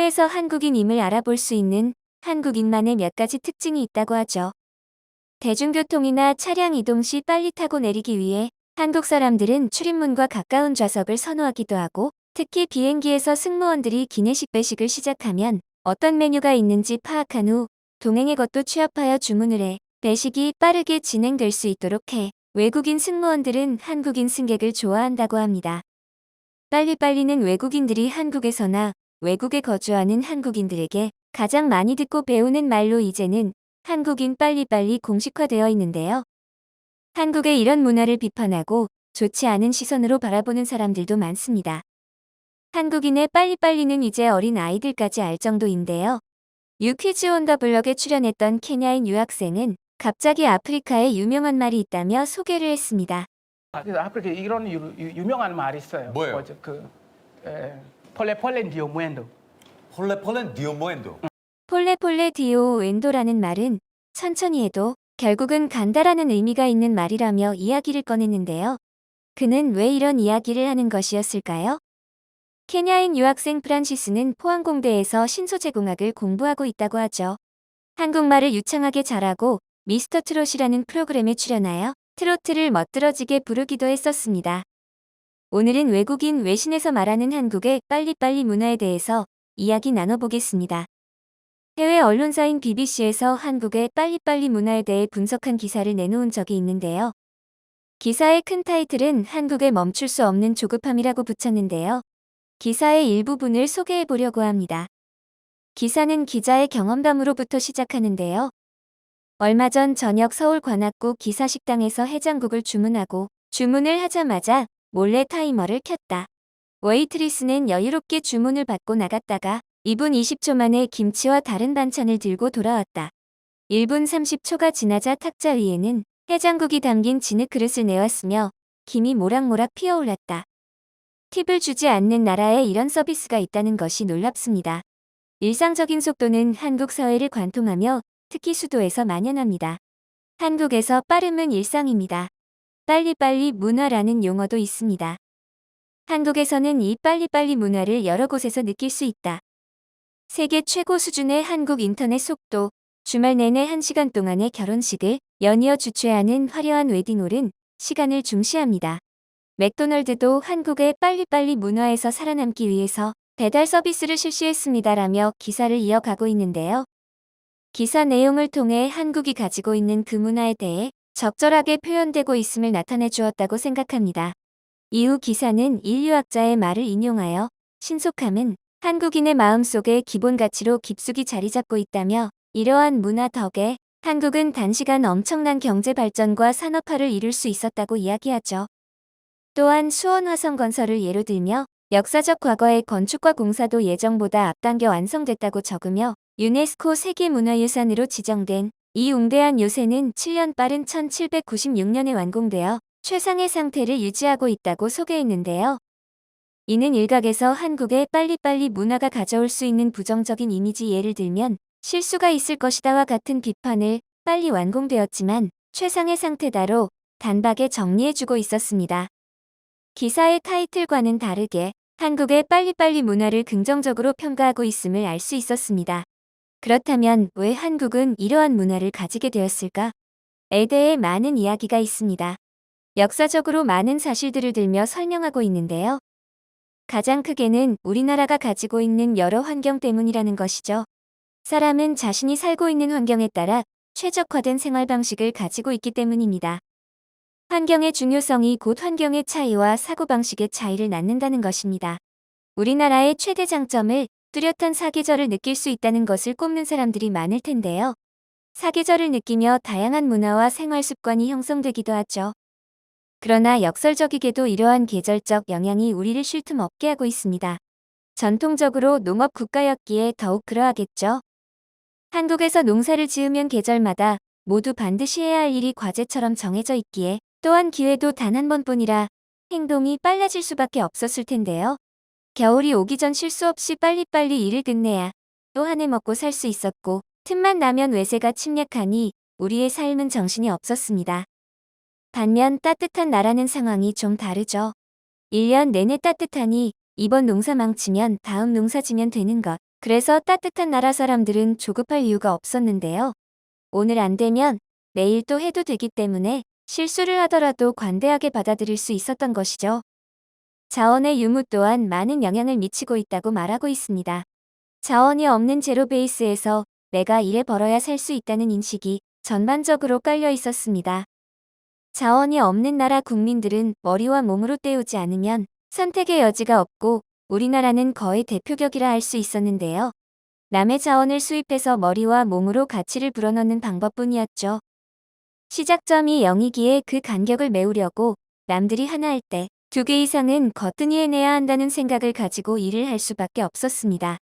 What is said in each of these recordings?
해외에서 한국인임을 알아볼 수 있는 한국인만의 몇 가지 특징이 있다고 하죠. 대중교통이나 차량 이동 시 빨리 타고 내리기 위해 한국 사람들은 출입문과 가까운 좌석을 선호하기도 하고, 특히 비행기에서 승무원들이 기내식 배식을 시작하면 어떤 메뉴가 있는지 파악한 후 동행의 것도 취합하여 주문을 해 배식이 빠르게 진행될 수 있도록 해 외국인 승무원들은 한국인 승객을 좋아한다고 합니다. 빨리빨리는 외국인들이 한국에서나 외국에 거주하는 한국인들에게 가장 많이 듣고 배우는 말로 이제는 한국인 빨리빨리 공식화되어 있는데요. 한국의 이런 문화를 비판하고 좋지 않은 시선으로 바라보는 사람들도 많습니다. 한국인의 빨리빨리는 이제 어린 아이들까지 알 정도인데요. 유퀴즈 온 더 블럭에 출연했던 케냐인 유학생은 갑자기 아프리카에 유명한 말이 있다며 소개를 했습니다. 그래서 아프리카 이런 유명한 말이 있어요. 뭐예요? 뭐죠? 폴레 폴레 디오 무엔도. 폴레폴렌 디오모엔도. 폴레폴레 디오 웬도라는 말은 천천히 해도 결국은 간다라는 의미가 있는 말이라며 이야기를 꺼냈는데요. 그는 왜 이런 이야기를 하는 것이었을까요? 케냐인 유학생 프란시스는 포항공대에서 신소재공학을 공부하고 있다고 하죠. 한국말을 유창하게 잘하고 미스터 트롯이라는 프로그램에 출연하여 트로트를 멋들어지게 부르기도 했었습니다. 오늘은 외국인 외신에서 말하는 한국의 빨리빨리 문화에 대해서 이야기 나눠보겠습니다. 해외 언론사인 BBC에서 한국의 빨리빨리 문화에 대해 분석한 기사를 내놓은 적이 있는데요. 기사의 큰 타이틀은 한국의 멈출 수 없는 조급함이라고 붙였는데요. 기사의 일부분을 소개해 보려고 합니다. 기사는 기자의 경험담으로부터 시작하는데요. 얼마 전 저녁 서울 관악구 기사식당에서 해장국을 주문하고 주문을 하자마자 몰래 타이머를 켰다. 웨이트리스는 여유롭게 주문을 받고 나갔다가 2분 20초 만에 김치와 다른 반찬을 들고 돌아왔다. 1분 30초가 지나자 탁자 위에는 해장국이 담긴 진흙 그릇을 내왔으며 김이 모락모락 피어올랐다. 팁을 주지 않는 나라에 이런 서비스가 있다는 것이 놀랍습니다. 일상적인 속도는 한국 사회를 관통하며 특히 수도에서 만연합니다. 한국에서 빠름은 일상입니다. 빨리빨리 문화라는 용어도 있습니다. 한국에서는 이 빨리빨리 문화를 여러 곳에서 느낄 수 있다. 세계 최고 수준의 한국 인터넷 속도, 주말 내내 1시간 동안의 결혼식을 연이어 주최하는 화려한 웨딩홀은 시간을 중시합니다. 맥도널드도 한국의 빨리빨리 문화에서 살아남기 위해서 배달 서비스를 실시했습니다라며 기사를 이어가고 있는데요. 기사 내용을 통해 한국이 가지고 있는 그 문화에 대해 적절하게 표현되고 있음을 나타내 주었다고 생각합니다. 이후 기사는 인류학자의 말을 인용하여 신속함은 한국인의 마음속의 기본 가치로 깊숙이 자리 잡고 있다며 이러한 문화 덕에 한국은 단시간 엄청난 경제 발전과 산업화를 이룰 수 있었다고 이야기하죠. 또한 수원화성건설을 예로 들며 역사적 과거의 건축과 공사도 예정보다 앞당겨 완성됐다고 적으며 유네스코 세계문화유산으로 지정된 이 웅대한 요새는 7년 빠른 1796년에 완공되어 최상의 상태를 유지하고 있다고 소개했는데요. 이는 일각에서 한국의 빨리빨리 문화가 가져올 수 있는 부정적인 이미지, 예를 들면 실수가 있을 것이다와 같은 비판을 빨리 완공되었지만 최상의 상태다로 단박에 정리해주고 있었습니다. 기사의 타이틀과는 다르게 한국의 빨리빨리 문화를 긍정적으로 평가하고 있음을 알 수 있었습니다. 그렇다면 왜 한국은 이러한 문화를 가지게 되었을까? 에 대해 많은 이야기가 있습니다. 역사적으로 많은 사실들을 들며 설명하고 있는데요. 가장 크게는 우리나라가 가지고 있는 여러 환경 때문이라는 것이죠. 사람은 자신이 살고 있는 환경에 따라 최적화된 생활 방식을 가지고 있기 때문입니다. 환경의 중요성이 곧 환경의 차이와 사고방식의 차이를 낳는다는 것입니다. 우리나라의 최대 장점을 뚜렷한 사계절을 느낄 수 있다는 것을 꼽는 사람들이 많을 텐데요. 사계절을 느끼며 다양한 문화와 생활 습관이 형성되기도 하죠. 그러나 역설적이게도 이러한 계절적 영향이 우리를 쉴 틈 없게 하고 있습니다. 전통적으로 농업 국가였기에 더욱 그러하겠죠. 한국에서 농사를 지으면 계절마다 모두 반드시 해야 할 일이 과제처럼 정해져 있기에 또한 기회도 단 한 번뿐이라 행동이 빨라질 수밖에 없었을 텐데요. 겨울이 오기 전 실수 없이 빨리빨리 일을 끝내야 또 한 해 먹고 살 수 있었고, 틈만 나면 외세가 침략하니 우리의 삶은 정신이 없었습니다. 반면 따뜻한 나라는 상황이 좀 다르죠. 1년 내내 따뜻하니 이번 농사 망치면 다음 농사 지면 되는 것 그래서 따뜻한 나라 사람들은 조급할 이유가 없었는데요. 오늘 안 되면 내일 또 해도 되기 때문에 실수를 하더라도 관대하게 받아들일 수 있었던 것이죠. 자원의 유무 또한 많은 영향을 미치고 있다고 말하고 있습니다. 자원이 없는 제로 베이스에서 내가 일해 벌어야 살 수 있다는 인식이 전반적으로 깔려 있었습니다. 자원이 없는 나라 국민들은 머리와 몸으로 때우지 않으면 선택의 여지가 없고 우리나라는 거의 대표격이라 할 수 있었는데요. 남의 자원을 수입해서 머리와 몸으로 가치를 불어넣는 방법뿐이었죠. 시작점이 0이기에 그 간격을 메우려고 남들이 하나 할 때 2개 이상은 거뜬히 해내야 한다는 생각을 가지고 일을 할 수밖에 없었습니다.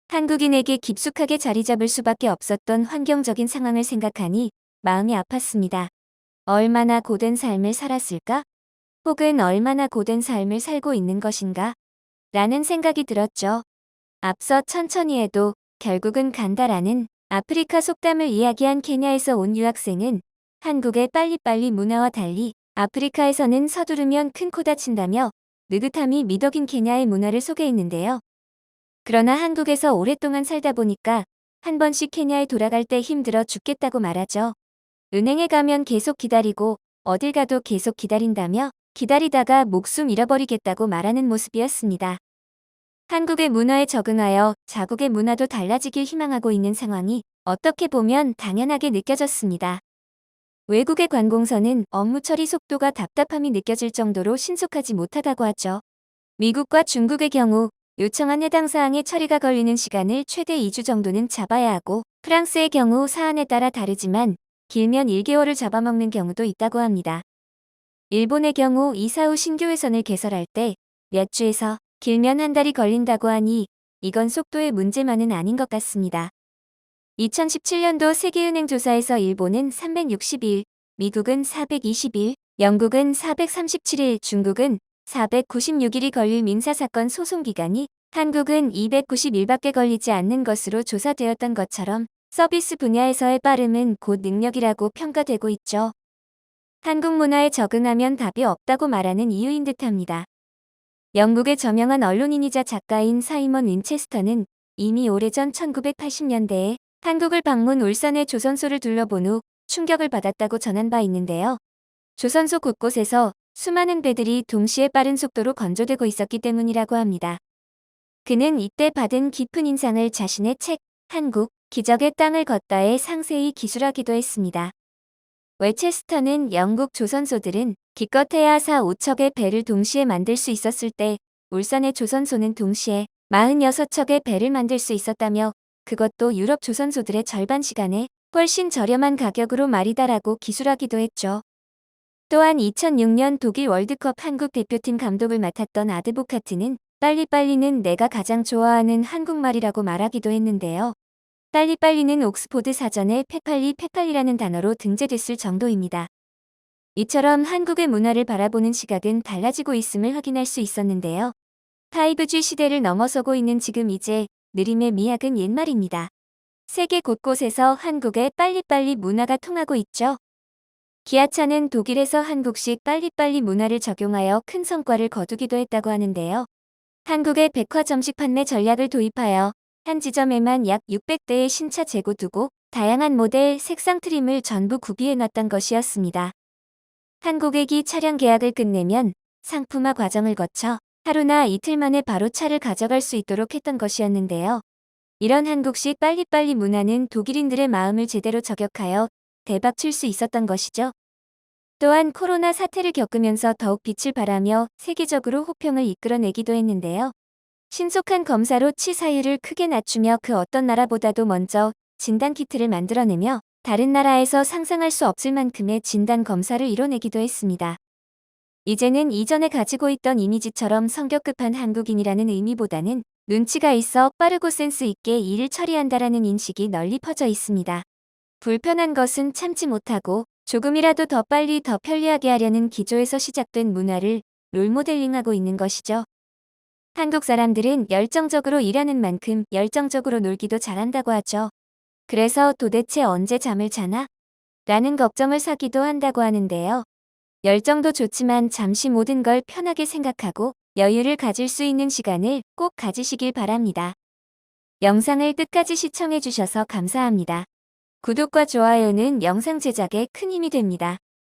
한국인에게 깊숙하게 자리 잡을 수밖에 없었던 환경적인 상황을 생각하니 마음이 아팠습니다. 얼마나 고된 삶을 살았을까? 혹은 얼마나 고된 삶을 살고 있는 것인가? 라는 생각이 들었죠. 앞서 천천히 해도 결국은 간다라는 아프리카 속담을 이야기한 케냐에서 온 유학생은 한국의 빨리빨리 문화와 달리 아프리카에서는 서두르면 큰 코 다친다며 느긋함이 미덕인 케냐의 문화를 소개했는데요. 그러나 한국에서 오랫동안 살다 보니까 한 번씩 케냐에 돌아갈 때 힘들어 죽겠다고 말하죠. 은행에 가면 계속 기다리고 어딜 가도 계속 기다린다며 기다리다가 목숨 잃어버리겠다고 말하는 모습이었습니다. 한국의 문화에 적응하여 자국의 문화도 달라지길 희망하고 있는 상황이 어떻게 보면 당연하게 느껴졌습니다. 외국의 관공서는 업무 처리 속도가 답답함이 느껴질 정도로 신속하지 못하다고 하죠. 미국과 중국의 경우 요청한 해당 사항의 처리가 걸리는 시간을 최대 2주 정도는 잡아야 하고 프랑스의 경우 사안에 따라 다르지만 길면 1개월을 잡아먹는 경우도 있다고 합니다. 일본의 경우 이사 후 신규 회선을 개설할 때 몇 주에서 길면 한 달이 걸린다고 하니 이건 속도의 문제만은 아닌 것 같습니다. 2017년도 세계은행 조사에서 일본은 360일, 미국은 420일, 영국은 437일, 중국은 496일이 걸릴 민사사건 소송기간이 한국은 291밖에 걸리지 않는 것으로 조사되었던 것처럼 서비스 분야에서의 빠름은 곧 능력이라고 평가되고 있죠. 한국 문화에 적응하면 답이 없다고 말하는 이유인 듯합니다. 영국의 저명한 언론인이자 작가인 사이먼 윈체스터는 이미 오래전 1980년대에 한국을 방문 울산의 조선소를 둘러본 후 충격을 받았다고 전한 바 있는데요. 조선소 곳곳에서 수많은 배들이 동시에 빠른 속도로 건조되고 있었기 때문이라고 합니다. 그는 이때 받은 깊은 인상을 자신의 책 한국, 기적의 땅을 걷다에 상세히 기술하기도 했습니다. 웨체스터는 영국 조선소들은 기껏해야 4, 5척의 배를 동시에 만들 수 있었을 때 울산의 조선소는 동시에 46척의 배를 만들 수 있었다며 그것도 유럽 조선소들의 절반 시간에 훨씬 저렴한 가격으로 말이다라고 기술하기도 했죠. 또한 2006년 독일 월드컵 한국 대표팀 감독을 맡았던 아드보카트는 빨리빨리는 내가 가장 좋아하는 한국말이라고 말하기도 했는데요. 빨리빨리는 옥스포드 사전에 페팔리라는 단어로 등재됐을 정도입니다. 이처럼 한국의 문화를 바라보는 시각은 달라지고 있음을 확인할 수 있었는데요. 5G 시대를 넘어서고 있는 지금 이제 느림의 미학은 옛말입니다. 세계 곳곳에서 한국의 빨리빨리 문화가 통하고 있죠. 기아차는 독일에서 한국식 빨리빨리 문화를 적용하여 큰 성과를 거두기도 했다고 하는데요. 한국의 백화점식 판매 전략을 도입하여 한 지점에만 약 600대의 신차 재고 두고 다양한 모델, 색상 트림을 전부 구비해놨던 것이었습니다. 한 고객이 차량 계약을 끝내면 상품화 과정을 거쳐 하루나 이틀 만에 바로 차를 가져갈 수 있도록 했던 것이었는데요. 이런 한국식 빨리빨리 문화는 독일인들의 마음을 제대로 저격하여 대박칠 수 있었던 것이죠. 또한 코로나 사태를 겪으면서 더욱 빛을 발하며 세계적으로 호평을 이끌어내기도 했는데요. 신속한 검사로 치사율을 크게 낮추며 그 어떤 나라보다도 먼저 진단키트를 만들어내며 다른 나라에서 상상할 수 없을 만큼의 진단 검사를 이뤄내기도 했습니다. 이제는 이전에 가지고 있던 이미지처럼 성격급한 한국인이라는 의미보다는 눈치가 있어 빠르고 센스 있게 일을 처리한다라는 인식이 널리 퍼져 있습니다. 불편한 것은 참지 못하고 조금이라도 더 빨리 더 편리하게 하려는 기조에서 시작된 문화를 롤모델링하고 있는 것이죠. 한국 사람들은 열정적으로 일하는 만큼 열정적으로 놀기도 잘한다고 하죠. 그래서 도대체 언제 잠을 자나? 라는 걱정을 사기도 한다고 하는데요. 열정도 좋지만 잠시 모든 걸 편하게 생각하고 여유를 가질 수 있는 시간을 꼭 가지시길 바랍니다. 영상을 끝까지 시청해주셔서 감사합니다. 구독과 좋아요는 영상 제작에 큰 힘이 됩니다.